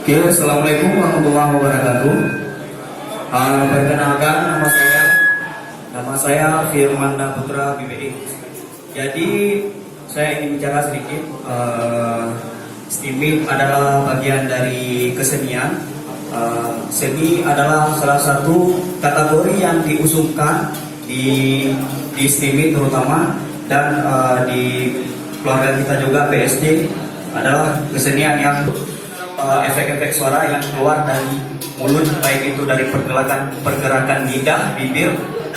Oke, assalamualaikum warahmatullahi wabarakatuh. Perkenalkan nama saya Firmanda Putra BBI. Jadi saya ingin bicara sedikit. STIMIP adalah bagian dari kesenian. Seni adalah salah satu kategori yang diusungkan di STIMIP terutama, dan di keluarga kita juga PSD adalah kesenian yang efek-efek suara yang keluar dari mulut, baik itu dari pergerakan lidah, bibir,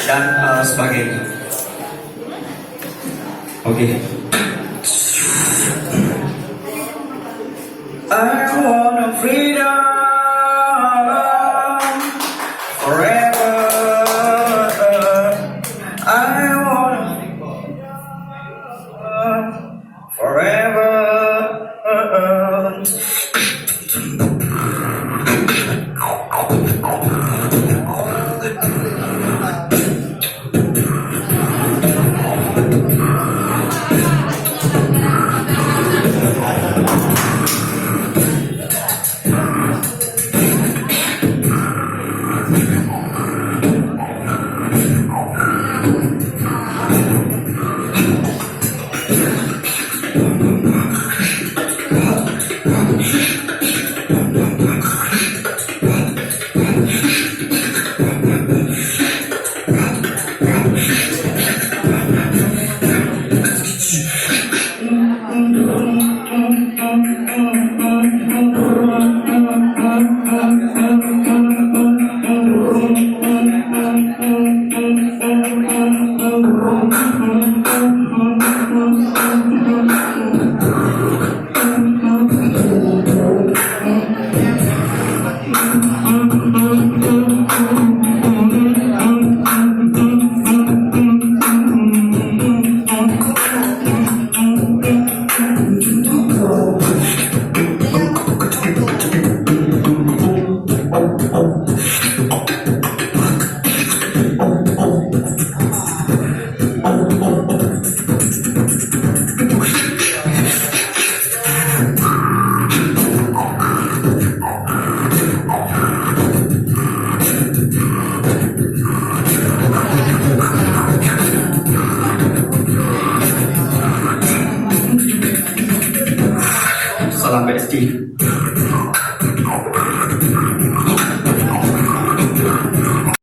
dan sebagainya. Oke. I want